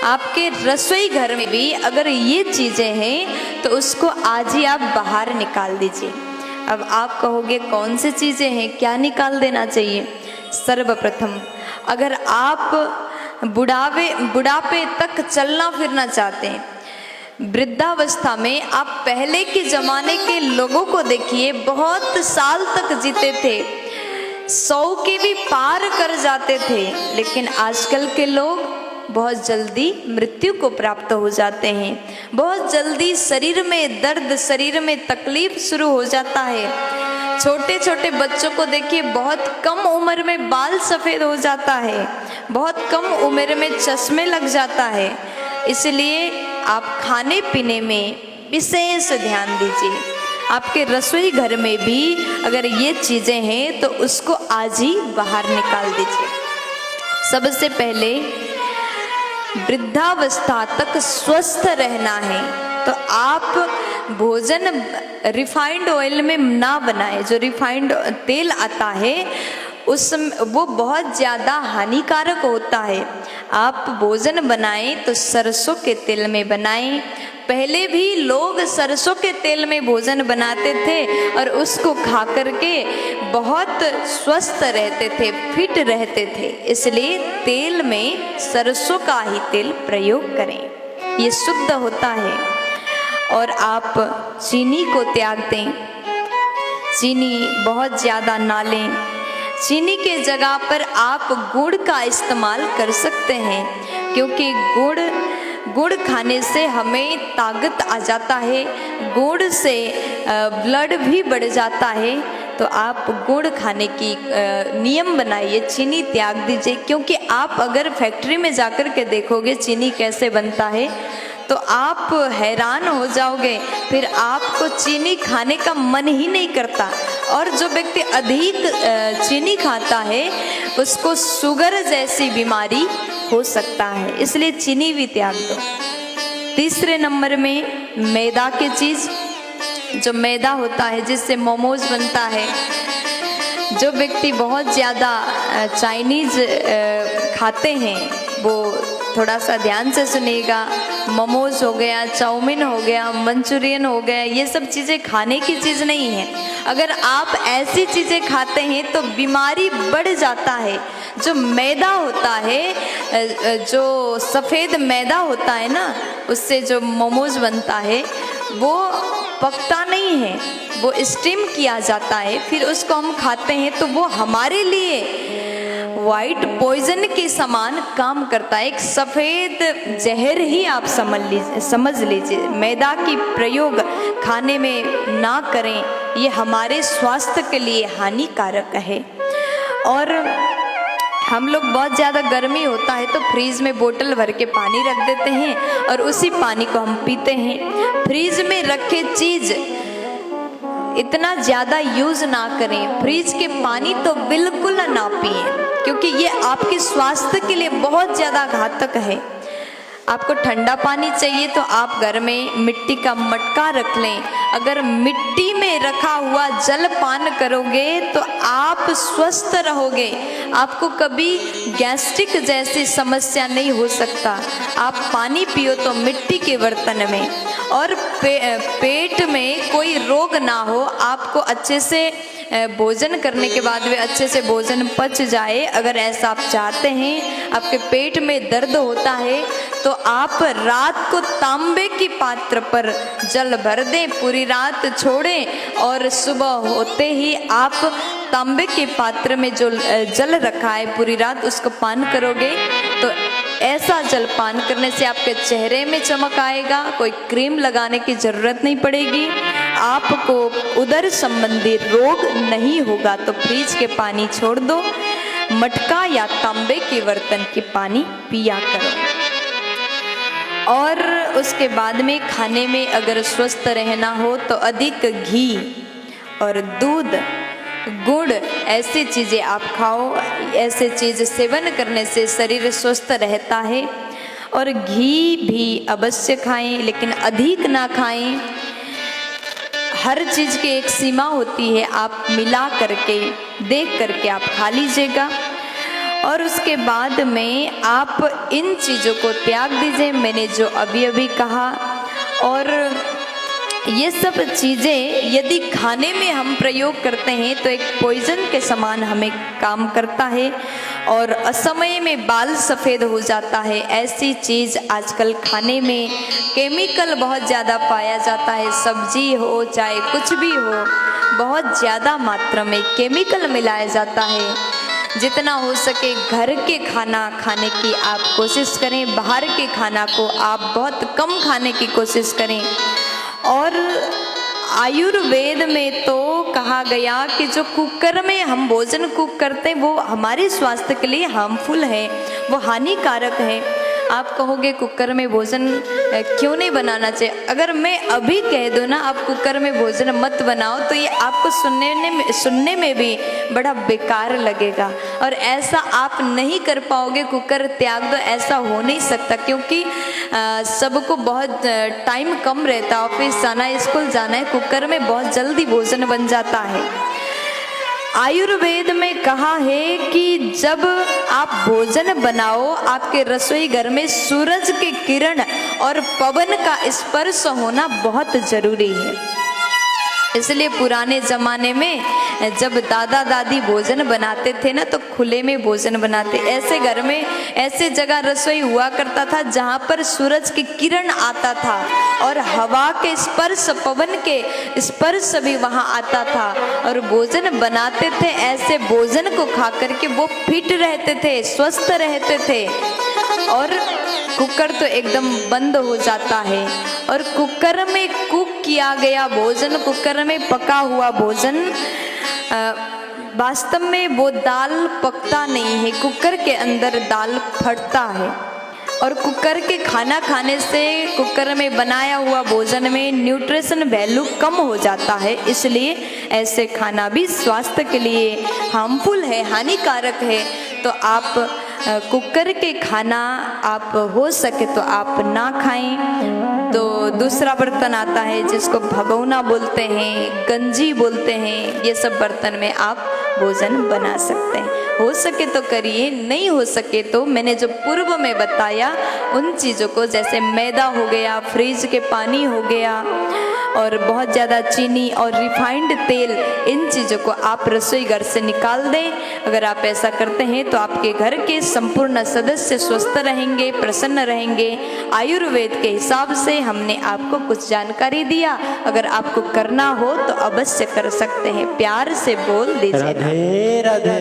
आपके रसोई घर में भी अगर ये चीज़ें हैं तो उसको आज ही आप बाहर निकाल दीजिए। अब आप कहोगे कौन सी चीज़ें हैं, क्या निकाल देना चाहिए? सर्वप्रथम, अगर आप बुढ़ापे तक चलना फिरना चाहते हैं, वृद्धावस्था में, आप पहले के ज़माने के लोगों को देखिए, बहुत साल तक जीते थे, 100 के भी पार कर जाते थे। लेकिन आजकल के लोग बहुत जल्दी मृत्यु को प्राप्त हो जाते हैं, बहुत जल्दी शरीर में दर्द, शरीर में तकलीफ शुरू हो जाता है। छोटे छोटे बच्चों को देखिए, बहुत कम उम्र में बाल सफ़ेद हो जाता है, बहुत कम उम्र में चश्मे लग जाता है। इसलिए आप खाने पीने में विशेष ध्यान दीजिए। आपके रसोई घर में भी अगर ये चीज़ें हैं तो उसको आज ही बाहर निकाल दीजिए। सबसे पहले, वृद्धावस्था तक स्वस्थ रहना है तो आप भोजन रिफाइंड ऑयल में ना बनाएं। जो रिफाइंड तेल आता है वो बहुत ज़्यादा हानिकारक होता है। आप भोजन बनाएं तो सरसों के तेल में बनाएं। पहले भी लोग सरसों के तेल में भोजन बनाते थे और उसको खा करके बहुत स्वस्थ रहते थे, फिट रहते थे। इसलिए तेल में सरसों का ही तेल प्रयोग करें, ये शुद्ध होता है। और आप चीनी को त्याग दें, चीनी बहुत ज़्यादा ना लें। चीनी के जगह पर आप गुड़ का इस्तेमाल कर सकते हैं, क्योंकि गुड़ खाने से हमें ताकत आ जाता है, गुड़ से ब्लड भी बढ़ जाता है। तो आप गुड़ खाने की नियम बनाइए, चीनी त्याग दीजिए। क्योंकि आप अगर फैक्ट्री में जाकर के देखोगे चीनी कैसे बनता है तो आप हैरान हो जाओगे, फिर आपको चीनी खाने का मन ही नहीं करता। और जो व्यक्ति अधिक चीनी खाता है उसको शुगर जैसी बीमारी हो सकता है, इसलिए चीनी भी त्याग दो। तीसरे नंबर में, मैदा की चीज़, जो मैदा होता है जिससे मोमोज बनता है। जो व्यक्ति बहुत ज़्यादा चाइनीज़ खाते हैं वो थोड़ा सा ध्यान से सुनिएगा। मोमोज हो गया, चाउमीन हो गया, मंचूरियन हो गया, ये सब चीज़ें खाने की चीज़ नहीं है। अगर आप ऐसी चीज़ें खाते हैं तो बीमारी बढ़ जाता है। जो मैदा होता है, जो सफ़ेद मैदा होता है ना, उससे जो मोमोज बनता है वो पकता नहीं है, वो स्टीम किया जाता है, फिर उसको हम खाते हैं तो वो हमारे लिए वाइट पॉइजन के समान काम करता है। एक सफ़ेद जहर ही आप समझ लीजिए। मैदा की प्रयोग खाने में ना करें, ये हमारे स्वास्थ्य के लिए हानिकारक है। और हम लोग बहुत ज़्यादा गर्मी होता है तो फ्रीज में बोतल भर के पानी रख देते हैं और उसी पानी को हम पीते हैं। फ्रीज में रखे चीज़ इतना ज़्यादा यूज़ ना करें। फ्रिज के पानी तो बिल्कुल ना पिएं, क्योंकि ये आपके स्वास्थ्य के लिए बहुत ज़्यादा घातक है। आपको ठंडा पानी चाहिए तो आप घर में मिट्टी का मटका रख लें। अगर मिट्टी में रखा हुआ जल पान करोगे तो आप स्वस्थ रहोगे, आपको कभी गैस्ट्रिक जैसी समस्या नहीं हो सकता। आप पानी पियो तो मिट्टी के बर्तन में, और पेट में कोई रोग ना हो, आपको अच्छे से भोजन करने के बाद भी अच्छे से भोजन पच जाए। अगर ऐसा आप चाहते हैं, आपके पेट में दर्द होता है तो आप रात को तांबे की पात्र पर जल भर दें, पूरी रात छोड़ें और सुबह होते ही आप तांबे के पात्र में जो जल रखा है पूरी रात उसको पान करोगे तो ऐसा जल पान करने से आपके चेहरे में चमक आएगा, कोई क्रीम लगाने की ज़रूरत नहीं पड़ेगी, आपको उदर संबंधी रोग नहीं होगा। तो फ्रिज के पानी छोड़ दो, मटका या तांबे के बर्तन के पानी पिया करो। और उसके बाद में खाने में अगर स्वस्थ रहना हो तो अधिक घी और दूध, गुड़, ऐसी चीज़ें आप खाओ। ऐसे चीज़ सेवन करने से शरीर स्वस्थ रहता है। और घी भी अवश्य खाएं, लेकिन अधिक ना खाएं। हर चीज़ की एक सीमा होती है, आप मिला करके देख करके आप खा लीजिएगा। और उसके बाद में आप इन चीज़ों को त्याग दीजिए, मैंने जो अभी अभी कहा। और ये सब चीज़ें यदि खाने में हम प्रयोग करते हैं तो एक पॉइजन के समान हमें काम करता है और असमय में बाल सफ़ेद हो जाता है। ऐसी चीज़ आजकल खाने में केमिकल बहुत ज़्यादा पाया जाता है, सब्जी हो चाहे कुछ भी हो, बहुत ज़्यादा मात्रा में केमिकल मिलाया जाता है। जितना हो सके घर के खाना खाने की आप कोशिश करें, बाहर के खाना को आप बहुत कम खाने की कोशिश करें। और आयुर्वेद में तो कहा गया कि जो कुकर में हम भोजन कुक करते हैं वो हमारे स्वास्थ्य के लिए हार्मफुल है, वो हानिकारक है। आप कहोगे कुकर में भोजन क्यों नहीं बनाना चाहिए? अगर मैं अभी कह दूँ ना आप कुकर में भोजन मत बनाओ तो ये आपको सुनने में भी बड़ा बेकार लगेगा और ऐसा आप नहीं कर पाओगे। कुकर त्याग दो, ऐसा हो नहीं सकता, क्योंकि सबको बहुत टाइम कम रहता, ऑफिस जाना है, स्कूल जाना है, कुकर में बहुत जल्दी भोजन बन जाता है। आयुर्वेद में कहा है कि जब आप भोजन बनाओ आपके रसोई घर में सूरज की किरण और पवन का स्पर्श होना बहुत जरूरी है। इसलिए पुराने ज़माने में जब दादा दादी भोजन बनाते थे ना तो खुले में भोजन बनाते, ऐसे घर में ऐसे जगह रसोई हुआ करता था जहाँ पर सूरज की किरण आता था और हवा के स्पर्श, पवन के स्पर्श भी वहाँ आता था और भोजन बनाते थे। ऐसे भोजन को खा करके वो फिट रहते थे, स्वस्थ रहते थे। और कुकर तो एकदम बंद हो जाता है और कुकर में कुक किया गया भोजन, कुकर में पका हुआ भोजन वास्तव में वो दाल पकता नहीं है, कुकर के अंदर दाल फटता है। और कुकर के खाना खाने से कुकर में बनाया हुआ भोजन में न्यूट्रिशन वैल्यू कम हो जाता है, इसलिए ऐसे खाना भी स्वास्थ्य के लिए हार्मफुल है, हानिकारक है। तो आप कुकर के खाना आप हो सके तो आप ना खाएं। तो दूसरा बर्तन आता है जिसको भगोना बोलते हैं, गंजी बोलते हैं, ये सब बर्तन में आप भोजन बना सकते हैं। हो सके तो करिए, नहीं हो सके तो मैंने जो पूर्व में बताया उन चीज़ों को, जैसे मैदा हो गया, फ्रिज के पानी हो गया और बहुत ज़्यादा चीनी और रिफाइंड तेल, इन चीज़ों को आप रसोई घर से निकाल दें। अगर आप ऐसा करते हैं तो आपके घर के संपूर्ण सदस्य स्वस्थ रहेंगे, प्रसन्न रहेंगे। आयुर्वेद के हिसाब से हमने आपको कुछ जानकारी दिया, अगर आपको करना हो तो अवश्य कर सकते हैं। प्यार से बोल दीजिए। राधे राधे।